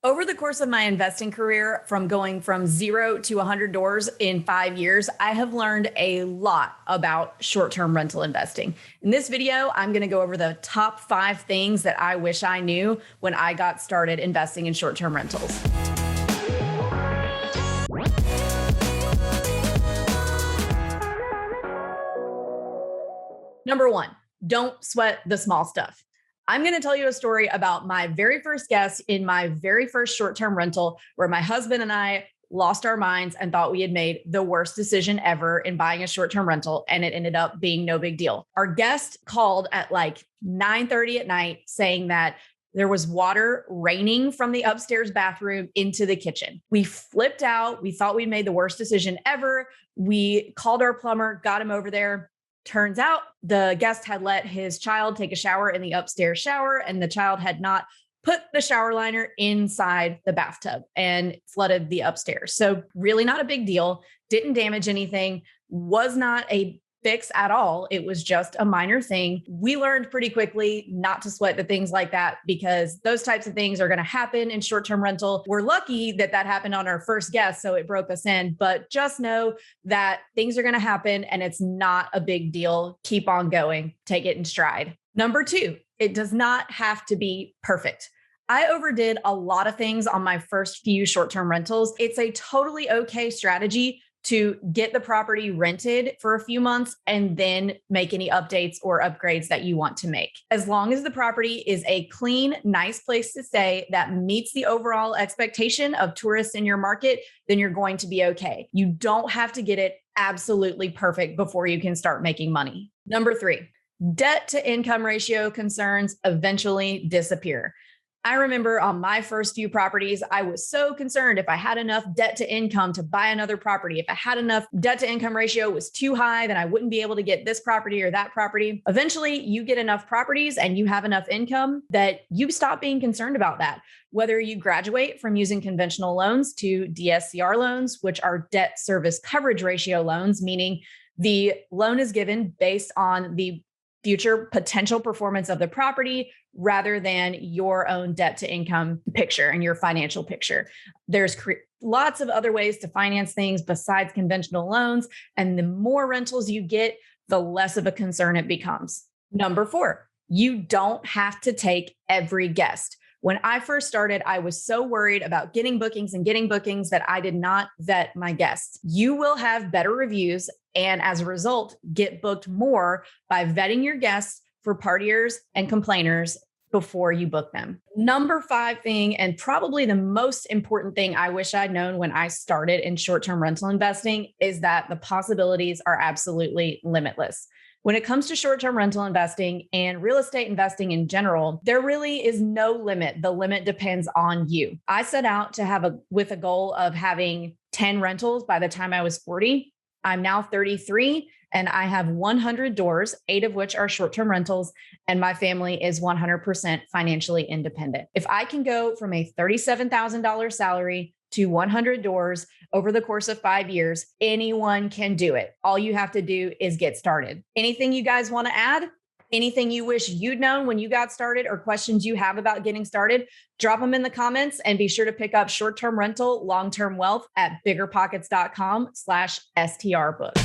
Over the course of my investing career, from going from 0 to 100 doors in 5 years, I have learned a lot about short-term rental investing. In this video, I'm going to go over the top 5 things that I wish I knew when I got started investing in short-term rentals. Number 1, don't sweat the small stuff. I'm going to tell you a story about my very first guest in my very first short-term rental, where my husband and I lost our minds and thought we had made the worst decision ever in buying a short-term rental, and it ended up being no big deal. Our guest called at like 9:30 at night saying that there was water raining from the upstairs bathroom into the kitchen. We flipped out. We thought we'd made the worst decision ever. We called our plumber, got him over there. Turns out the guest had let his child take a shower in the upstairs shower, and the child had not put the shower liner inside the bathtub and flooded the upstairs. So really not a big deal, didn't damage anything, was not a fix at all. It was just a minor thing. We learned pretty quickly not to sweat the things like that, because those types of things are going to happen in short-term rental. We're lucky that that happened on our first guest, so it broke us in, but just know that things are going to happen and it's not a big deal. Keep on going. Take it in stride. Number 2, it does not have to be perfect. I overdid a lot of things on my first few short-term rentals. It's a totally okay strategy to get the property rented for a few months and then make any updates or upgrades that you want to make. As long as the property is a clean, nice place to stay that meets the overall expectation of tourists in your market, then you're going to be okay. You don't have to get it absolutely perfect before you can start making money. Number 3, debt to income ratio concerns eventually disappear. I remember on my first few properties, I was so concerned if I had enough debt to income to buy another property. If I had enough debt to income ratio was too high, then I wouldn't be able to get this property or that property. Eventually, you get enough properties and you have enough income that you stop being concerned about that. Whether you graduate from using conventional loans to DSCR loans, which are debt service coverage ratio loans, meaning the loan is given based on the future potential performance of the property rather than your own debt to income picture and your financial picture. There's lots of other ways to finance things besides conventional loans. And the more rentals you get, the less of a concern it becomes. Number 4, you don't have to take every guest. When I first started, I was so worried about getting bookings that I did not vet my guests. You will have better reviews and as a result, get booked more by vetting your guests for partiers and complainers before you book them. Number 5 thing, and probably the most important thing I wish I'd known when I started in short-term rental investing, is that the possibilities are absolutely limitless. When it comes to short-term rental investing and real estate investing in general, there really is no limit. The limit depends on you. I set out to with a goal of having 10 rentals by the time I was 40. I'm now 33 and I have 100 doors, 8 of which are short-term rentals, and my family is 100% financially independent. If I can go from a $37,000 salary to 100 doors over the course of 5 years, anyone can do it. All you have to do is get started. Anything you guys want to add? Anything you wish you'd known when you got started, or questions you have about getting started, drop them in the comments, and be sure to pick up short-term rental, long-term wealth at BiggerPockets.com/STR book.